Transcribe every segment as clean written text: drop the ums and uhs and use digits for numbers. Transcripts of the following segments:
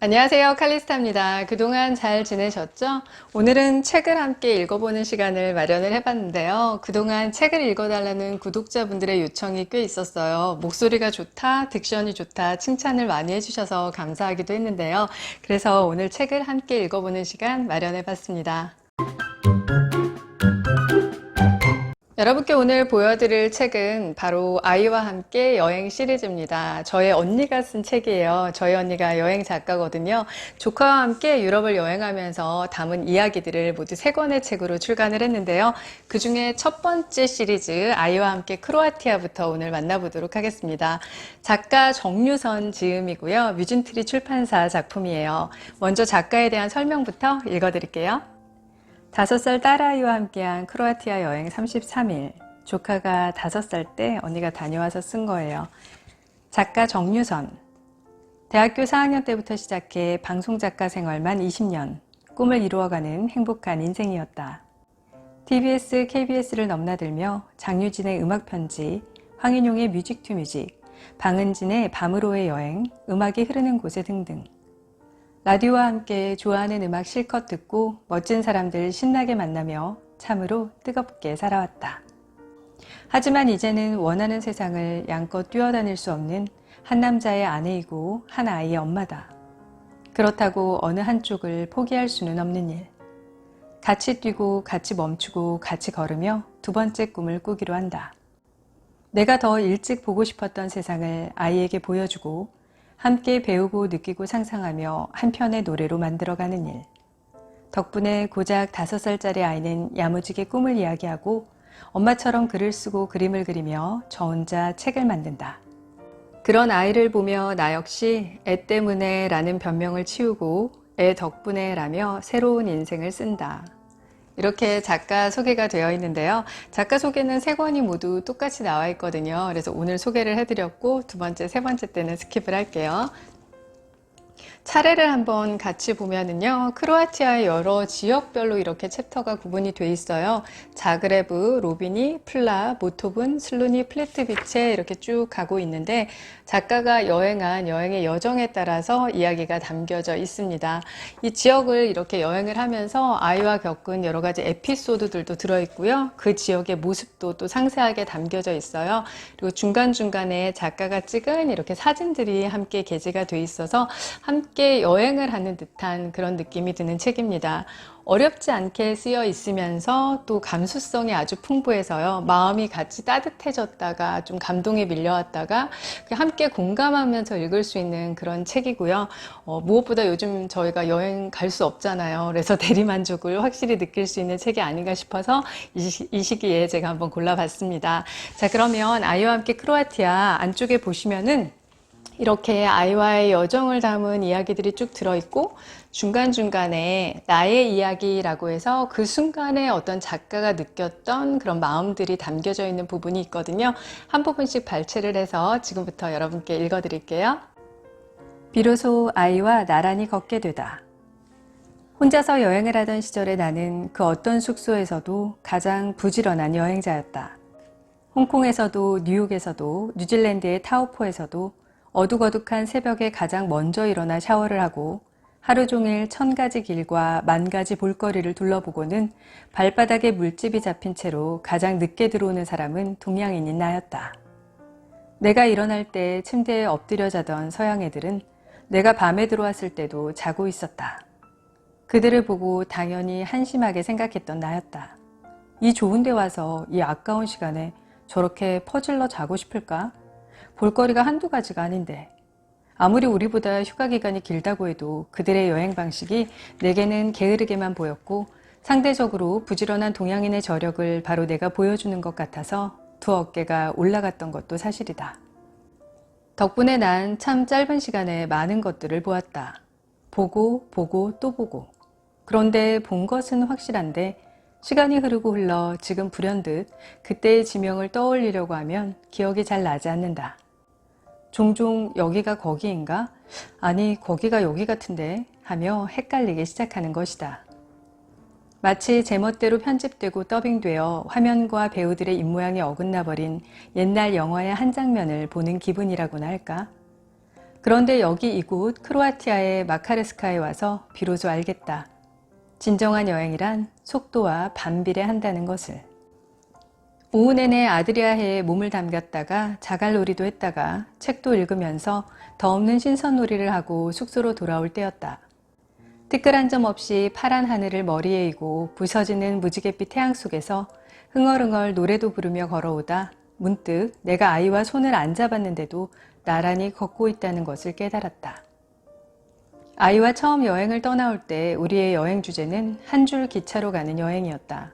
안녕하세요. 칼리스타입니다. 그동안 잘 지내셨죠? 오늘은 책을 함께 읽어보는 시간을 마련을 해봤는데요. 그동안 책을 읽어달라는 구독자분들의 요청이 꽤 있었어요. 목소리가 좋다, 딕션이 좋다, 칭찬을 많이 해주셔서 감사하기도 했는데요. 그래서 오늘 책을 함께 읽어보는 시간 마련해봤습니다. 여러분께 오늘 보여드릴 책은 바로 아이와 함께 여행 시리즈입니다. 저의 언니가 쓴 책이에요. 저희 언니가 여행 작가거든요. 조카와 함께 유럽을 여행하면서 담은 이야기들을 모두 3권의 책으로 출간을 했는데요. 그 중에 첫 번째 시리즈 아이와 함께 크로아티아부터 오늘 만나보도록 하겠습니다. 작가 정유선 지음이고요. 뮤진트리 출판사 작품이에요. 먼저 작가에 대한 설명부터 읽어드릴게요. 5살 딸아이와 함께한 크로아티아 여행 33일. 조카가 5살 때 언니가 다녀와서 쓴 거예요. 작가 정유선. 대학교 4학년 때부터 시작해 방송작가 생활만 20년. 꿈을 이루어가는 행복한 인생이었다. TBS, KBS를 넘나들며 장유진의 음악편지, 황인용의 뮤직 투 뮤직, 방은진의 밤으로의 여행, 음악이 흐르는 곳에 등등. 라디오와 함께 좋아하는 음악 실컷 듣고 멋진 사람들 신나게 만나며 참으로 뜨겁게 살아왔다. 하지만 이제는 원하는 세상을 양껏 뛰어다닐 수 없는 한 남자의 아내이고 한 아이의 엄마다. 그렇다고 어느 한쪽을 포기할 수는 없는 일. 같이 뛰고 같이 멈추고 같이 걸으며 두 번째 꿈을 꾸기로 한다. 내가 더 일찍 보고 싶었던 세상을 아이에게 보여주고 함께 배우고 느끼고 상상하며 한 편의 노래로 만들어가는 일. 덕분에 고작 5살짜리 아이는 야무지게 꿈을 이야기하고 엄마처럼 글을 쓰고 그림을 그리며 저 혼자 책을 만든다. 그런 아이를 보며 나 역시 애 때문에 라는 변명을 치우고 애 덕분에 라며 새로운 인생을 쓴다. 이렇게 작가 소개가 되어 있는데요. 작가 소개는 3권이 모두 똑같이 나와 있거든요. 그래서 오늘 소개를 해드렸고 두 번째, 세 번째 때는 스킵을 할게요. 차례를 한번 같이 보면은요, 크로아티아의 여러 지역별로 이렇게 챕터가 구분이 돼 있어요. 자그레브, 로비니, 플라, 모토분, 슬루니, 플레트비체 이렇게 쭉 가고 있는데 작가가 여행한 여행의 여정에 따라서 이야기가 담겨져 있습니다. 이 지역을 이렇게 여행을 하면서 아이와 겪은 여러 가지 에피소드들도 들어있고요. 그 지역의 모습도 또 상세하게 담겨져 있어요. 그리고 중간중간에 작가가 찍은 이렇게 사진들이 함께 게재가 돼 있어서 함께 여행을 하는 듯한 그런 느낌이 드는 책입니다. 어렵지 않게 쓰여 있으면서 또 감수성이 아주 풍부해서요. 마음이 같이 따뜻해졌다가 좀 감동에 밀려왔다가 함께 공감하면서 읽을 수 있는 그런 책이고요. 무엇보다 요즘 저희가 여행 갈 수 없잖아요. 그래서 대리만족을 확실히 느낄 수 있는 책이 아닌가 싶어서 이 시기에 제가 한번 골라봤습니다. 자, 그러면 아이와 함께 크로아티아 안쪽에 보시면은 이렇게 아이와의 여정을 담은 이야기들이 쭉 들어있고 중간중간에 나의 이야기라고 해서 그 순간에 어떤 작가가 느꼈던 그런 마음들이 담겨져 있는 부분이 있거든요. 한 부분씩 발췌를 해서 지금부터 여러분께 읽어드릴게요. 비로소 아이와 나란히 걷게 되다. 혼자서 여행을 하던 시절에 나는 그 어떤 숙소에서도 가장 부지런한 여행자였다. 홍콩에서도 뉴욕에서도 뉴질랜드의 타오포에서도 어둑어둑한 새벽에 가장 먼저 일어나 샤워를 하고 하루 종일 1000가지 길과 10,000가지 볼거리를 둘러보고는 발바닥에 물집이 잡힌 채로 가장 늦게 들어오는 사람은 동양인인 나였다. 내가 일어날 때 침대에 엎드려 자던 서양 애들은 내가 밤에 들어왔을 때도 자고 있었다. 그들을 보고 당연히 한심하게 생각했던 나였다. 이 좋은 데 와서 이 아까운 시간에 저렇게 퍼질러 자고 싶을까? 볼거리가 한두 가지가 아닌데. 아무리 우리보다 휴가 기간이 길다고 해도 그들의 여행 방식이 내게는 게으르게만 보였고 상대적으로 부지런한 동양인의 저력을 바로 내가 보여주는 것 같아서 두 어깨가 올라갔던 것도 사실이다. 덕분에 난 참 짧은 시간에 많은 것들을 보았다. 보고 또 보고. 그런데 본 것은 확실한데 시간이 흐르고 흘러 지금 불현듯 그때의 지명을 떠올리려고 하면 기억이 잘 나지 않는다. 종종 여기가 거기인가? 아니 거기가 여기 같은데 하며 헷갈리기 시작하는 것이다. 마치 제멋대로 편집되고 더빙되어 화면과 배우들의 입모양이 어긋나버린 옛날 영화의 한 장면을 보는 기분이라고나 할까? 그런데 여기 이곳 크로아티아의 마카레스카에 와서 비로소 알겠다. 진정한 여행이란 속도와 반비례 한다는 것을. 오후 내내 아드리아해에 몸을 담갔다가 자갈놀이도 했다가 책도 읽으면서 더 없는 신선놀이를 하고 숙소로 돌아올 때였다. 티끌 한 점 없이 파란 하늘을 머리에 이고 부서지는 무지갯빛 태양 속에서 흥얼흥얼 노래도 부르며 걸어오다 문득 내가 아이와 손을 안 잡았는데도 나란히 걷고 있다는 것을 깨달았다. 아이와 처음 여행을 떠나올 때 우리의 여행 주제는 한 줄 기차로 가는 여행이었다.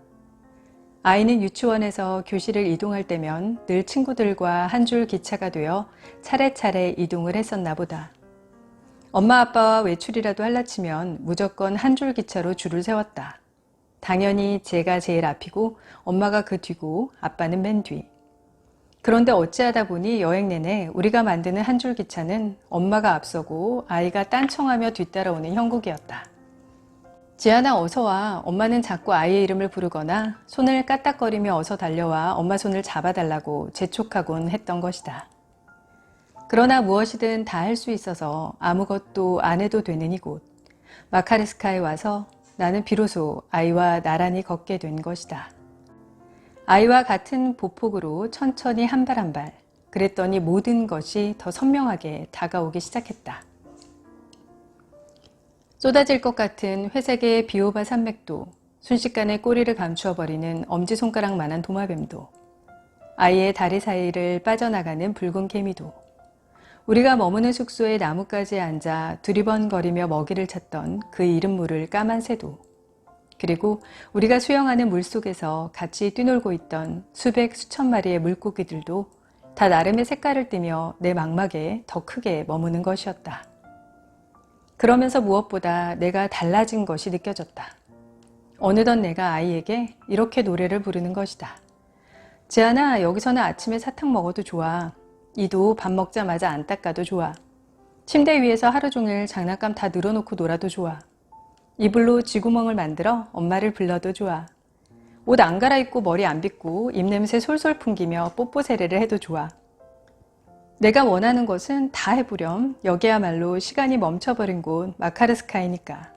아이는 유치원에서 교실을 이동할 때면 늘 친구들과 한 줄 기차가 되어 차례차례 이동을 했었나 보다. 엄마 아빠와 외출이라도 할라치면 무조건 한 줄 기차로 줄을 세웠다. 당연히 제가 제일 앞이고 엄마가 그 뒤고 아빠는 맨 뒤. 그런데 어찌하다 보니 여행 내내 우리가 만드는 한 줄 기차는 엄마가 앞서고 아이가 딴청하며 뒤따라오는 형국이었다. 지안아 어서 와. 엄마는 자꾸 아이의 이름을 부르거나 손을 까딱거리며 어서 달려와 엄마 손을 잡아달라고 재촉하곤 했던 것이다. 그러나 무엇이든 다 할 수 있어서 아무것도 안 해도 되는 이곳 마카레스카에 와서 나는 비로소 아이와 나란히 걷게 된 것이다. 아이와 같은 보폭으로 천천히 한 발 한 발. 그랬더니 모든 것이 더 선명하게 다가오기 시작했다. 쏟아질 것 같은 회색의 비오바 산맥도, 순식간에 꼬리를 감추어버리는 엄지손가락만한 도마뱀도, 아이의 다리 사이를 빠져나가는 붉은 개미도, 우리가 머무는 숙소의 나뭇가지에 앉아 두리번거리며 먹이를 찾던 그 이름 모를 까만 새도, 그리고 우리가 수영하는 물속에서 같이 뛰놀고 있던 수백 수천 마리의 물고기들도 다 나름의 색깔을 띠며 내 망막에 더 크게 머무는 것이었다. 그러면서 무엇보다 내가 달라진 것이 느껴졌다. 어느덧 내가 아이에게 이렇게 노래를 부르는 것이다. 지안아, 여기서는 아침에 사탕 먹어도 좋아. 이도 밥 먹자마자 안 닦아도 좋아. 침대 위에서 하루 종일 장난감 다 늘어놓고 놀아도 좋아. 이불로 쥐구멍을 만들어 엄마를 불러도 좋아. 옷 안 갈아입고 머리 안 빗고 입냄새 솔솔 풍기며 뽀뽀 세례를 해도 좋아. 내가 원하는 것은 다 해보렴. 여기야말로 시간이 멈춰버린 곳 마카르스카이니까.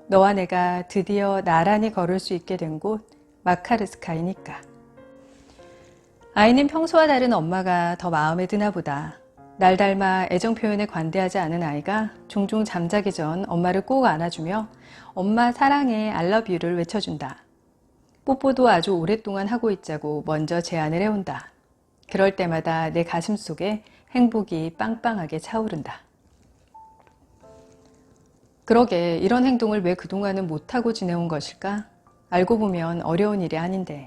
너와 내가 드디어 나란히 걸을 수 있게 된 곳 마카르스카이니까. 아이는 평소와 다른 엄마가 더 마음에 드나 보다. 날 닮아 애정 표현에 관대하지 않은 아이가 종종 잠자기 전 엄마를 꼭 안아주며 엄마 사랑해 I love you를 외쳐준다. 뽀뽀도 아주 오랫동안 하고 있자고 먼저 제안을 해온다. 그럴 때마다 내 가슴 속에 행복이 빵빵하게 차오른다. 그러게 이런 행동을 왜 그동안은 못하고 지내온 것일까? 알고 보면 어려운 일이 아닌데.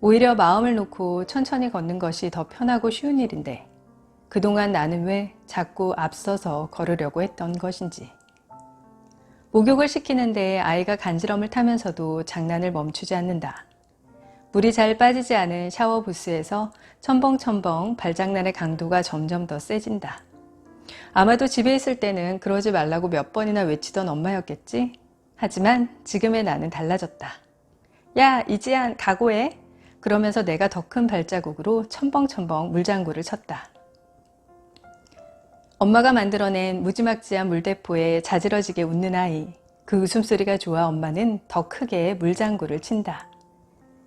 오히려 마음을 놓고 천천히 걷는 것이 더 편하고 쉬운 일인데 그동안 나는 왜 자꾸 앞서서 걸으려고 했던 것인지. 목욕을 시키는데 아이가 간지럼을 타면서도 장난을 멈추지 않는다. 물이 잘 빠지지 않은 샤워 부스에서 첨벙첨벙 발장난의 강도가 점점 더 세진다. 아마도 집에 있을 때는 그러지 말라고 몇 번이나 외치던 엄마였겠지? 하지만 지금의 나는 달라졌다. 야, 이지안 각오해. 그러면서 내가 더 큰 발자국으로 첨벙첨벙 물장구를 쳤다. 엄마가 만들어낸 무지막지한 물대포에 자지러지게 웃는 아이. 그 웃음소리가 좋아 엄마는 더 크게 물장구를 친다.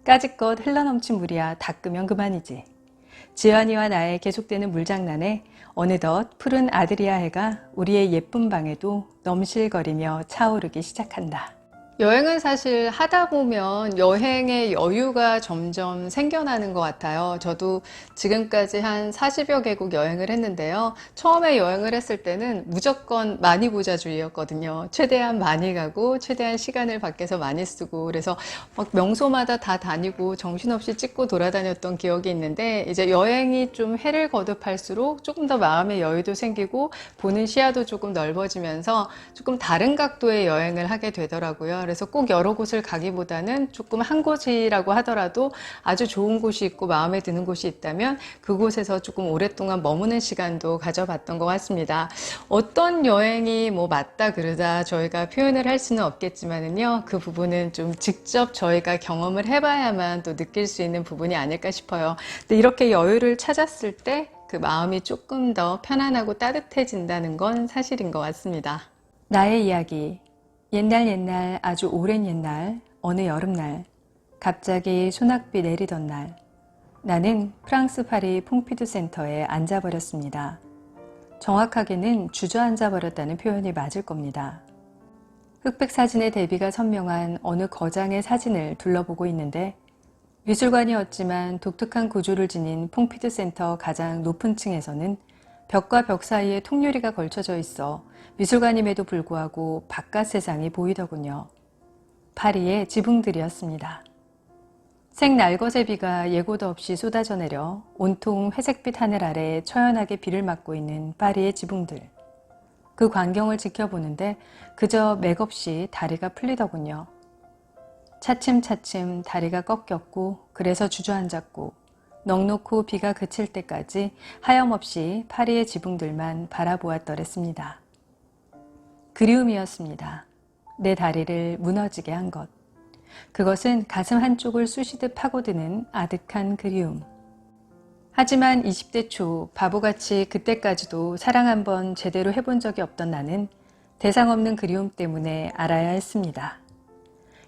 까짓것 흘러넘친 물이야 닦으면 그만이지. 지연이와 나의 계속되는 물장난에 어느덧 푸른 아드리아해가 우리의 예쁜 방에도 넘실거리며 차오르기 시작한다. 여행은 사실 하다 보면 여행의 여유가 점점 생겨나는 것 같아요. 저도 지금까지 한 40여 개국 여행을 했는데요. 처음에 여행을 했을 때는 무조건 많이 보자주의였거든요. 최대한 많이 가고 최대한 시간을 밖에서 많이 쓰고 그래서 막 명소마다 다 다니고 정신없이 찍고 돌아다녔던 기억이 있는데 이제 여행이 좀 해를 거듭할수록 조금 더 마음의 여유도 생기고 보는 시야도 조금 넓어지면서 조금 다른 각도의 여행을 하게 되더라고요. 그래서 꼭 여러 곳을 가기보다는 조금 한 곳이라고 하더라도 아주 좋은 곳이 있고 마음에 드는 곳이 있다면 그곳에서 조금 오랫동안 머무는 시간도 가져봤던 것 같습니다. 어떤 여행이 뭐 맞다 그러다 저희가 표현을 할 수는 없겠지만은요, 그 부분은 좀 직접 저희가 경험을 해봐야만 또 느낄 수 있는 부분이 아닐까 싶어요. 근데 이렇게 여유를 찾았을 때 그 마음이 조금 더 편안하고 따뜻해진다는 건 사실인 것 같습니다. 나의 이야기. 옛날 아주 오랜 옛날 어느 여름날 갑자기 소낙비 내리던 날 나는 프랑스 파리 퐁피두 센터에 앉아버렸습니다. 정확하게는 주저앉아 버렸다는 표현이 맞을 겁니다. 흑백 사진의 대비가 선명한 어느 거장의 사진을 둘러보고 있는데 미술관이었지만 독특한 구조를 지닌 퐁피두 센터 가장 높은 층에서는 벽과 벽 사이에 통유리가 걸쳐져 있어 미술관임에도 불구하고 바깥 세상이 보이더군요. 파리의 지붕들이었습니다. 생날것의 비가 예고도 없이 쏟아져 내려 온통 회색빛 하늘 아래 처연하게 비를 맞고 있는 파리의 지붕들. 그 광경을 지켜보는데 그저 맥없이 다리가 풀리더군요. 차츰차츰 다리가 꺾였고 그래서 주저앉았고 넋놓고 비가 그칠 때까지 하염없이 파리의 지붕들만 바라보았더랬습니다. 그리움이었습니다. 내 다리를 무너지게 한 것. 그것은 가슴 한쪽을 쑤시듯 파고드는 아득한 그리움. 하지만 20대 초 바보같이 그때까지도 사랑 한번 제대로 해본 적이 없던 나는 대상 없는 그리움 때문에 알아야 했습니다.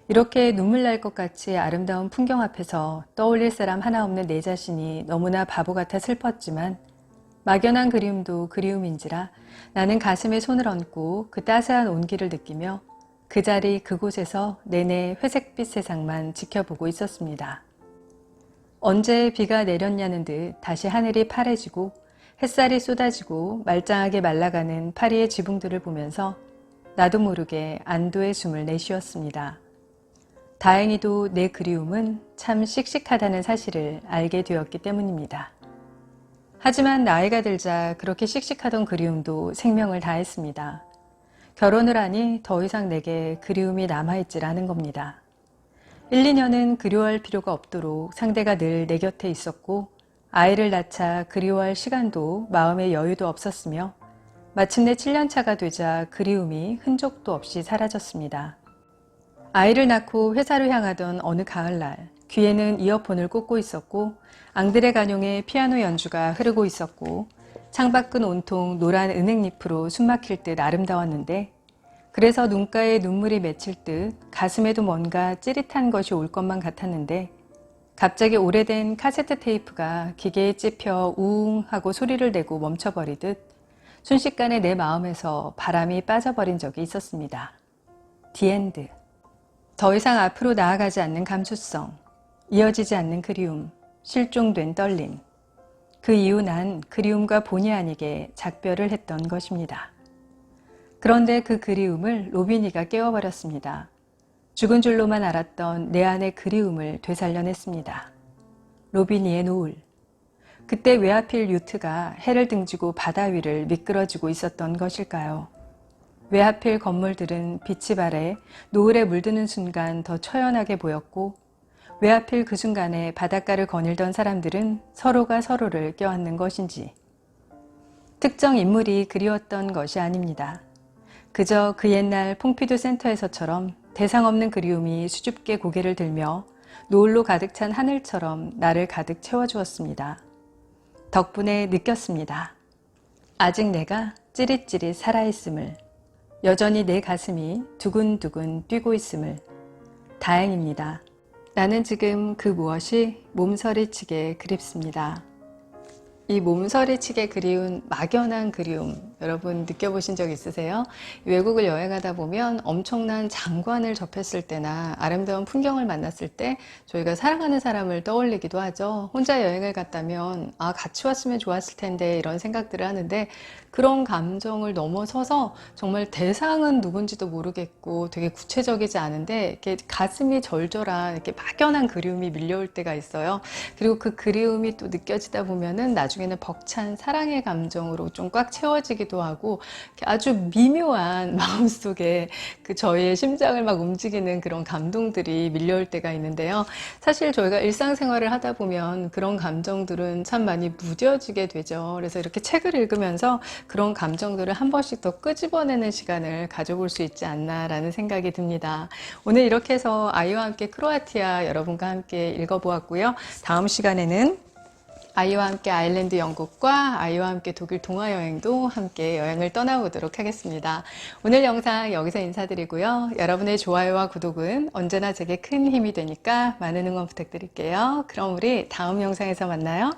이렇게 눈물 날 것 같이 아름다운 풍경 앞에서 떠올릴 사람 하나 없는 내 자신이 너무나 바보 같아 슬펐지만 막연한 그리움도 그리움인지라 나는 가슴에 손을 얹고 그 따스한 온기를 느끼며 그 자리 그곳에서 내내 회색빛 세상만 지켜보고 있었습니다. 언제 비가 내렸냐는 듯 다시 하늘이 파래지고 햇살이 쏟아지고 말짱하게 말라가는 파리의 지붕들을 보면서 나도 모르게 안도의 숨을 내쉬었습니다. 다행히도 내 그리움은 참 씩씩하다는 사실을 알게 되었기 때문입니다. 하지만 나이가 들자 그렇게 씩씩하던 그리움도 생명을 다했습니다. 결혼을 하니 더 이상 내게 그리움이 남아있질 않은 겁니다. 1, 2년은 그리워할 필요가 없도록 상대가 늘 내 곁에 있었고 아이를 낳자 그리워할 시간도 마음의 여유도 없었으며 마침내 7년차가 되자 그리움이 흔적도 없이 사라졌습니다. 아이를 낳고 회사로 향하던 어느 가을날 귀에는 이어폰을 꽂고 있었고 앙드레 가뇽의 피아노 연주가 흐르고 있었고 창밖은 온통 노란 은행잎으로 숨막힐 듯 아름다웠는데 그래서 눈가에 눈물이 맺힐 듯 가슴에도 뭔가 찌릿한 것이 올 것만 같았는데 갑자기 오래된 카세트 테이프가 기계에 찝혀 우웅 하고 소리를 내고 멈춰버리듯 순식간에 내 마음에서 바람이 빠져버린 적이 있었습니다. 디엔드. 더 이상 앞으로 나아가지 않는 감수성, 이어지지 않는 그리움, 실종된 떨림. 그 이후 난 그리움과 본의 아니게 작별을 했던 것입니다. 그런데 그 그리움을 로비니가 깨워버렸습니다. 죽은 줄로만 알았던 내 안의 그리움을 되살려냈습니다. 로비니의 노을. 그때 왜 하필 유트가 해를 등지고 바다 위를 미끄러지고 있었던 것일까요? 왜 하필 건물들은 빛이 발해 노을에 물드는 순간 더 처연하게 보였고 왜 하필 그 순간에 바닷가를 거닐던 사람들은 서로가 서로를 껴안는 것인지. 특정 인물이 그리웠던 것이 아닙니다. 그저 그 옛날 퐁피두 센터에서처럼 대상 없는 그리움이 수줍게 고개를 들며 노을로 가득 찬 하늘처럼 나를 가득 채워주었습니다. 덕분에 느꼈습니다. 아직 내가 찌릿찌릿 살아있음을, 여전히 내 가슴이 두근두근 뛰고 있음을. 다행입니다. 나는 지금 그 무엇이 몸서리치게 그립습니다. 이 몸서리치게 그리운 막연한 그리움, 여러분 느껴보신 적 있으세요? 외국을 여행하다 보면 엄청난 장관을 접했을 때나 아름다운 풍경을 만났을 때 저희가 사랑하는 사람을 떠올리기도 하죠. 혼자 여행을 갔다면 같이 왔으면 좋았을 텐데 이런 생각들을 하는데 그런 감정을 넘어서서 정말 대상은 누군지도 모르겠고 되게 구체적이지 않은데 이렇게 가슴이 절절한 이렇게 막연한 그리움이 밀려올 때가 있어요. 그리고 그 그리움이 또 느껴지다 보면은 나중에는 벅찬 사랑의 감정으로 좀 꽉 채워지기도 하고 아주 미묘한 마음속에 그 저희의 심장을 막 움직이는 그런 감동들이 밀려올 때가 있는데요. 사실 저희가 일상생활을 하다 보면 그런 감정들은 참 많이 무뎌지게 되죠. 그래서 이렇게 책을 읽으면서 그런 감정들을 한 번씩 더 끄집어내는 시간을 가져볼 수 있지 않나라는 생각이 듭니다. 오늘 이렇게 해서 아이와 함께 크로아티아 여러분과 함께 읽어보았고요. 다음 시간에는 아이와 함께 아일랜드 영국과 아이와 함께 독일 동화 여행도 함께 여행을 떠나보도록 하겠습니다. 오늘 영상 여기서 인사드리고요. 여러분의 좋아요와 구독은 언제나 제게 큰 힘이 되니까 많은 응원 부탁드릴게요. 그럼 우리 다음 영상에서 만나요.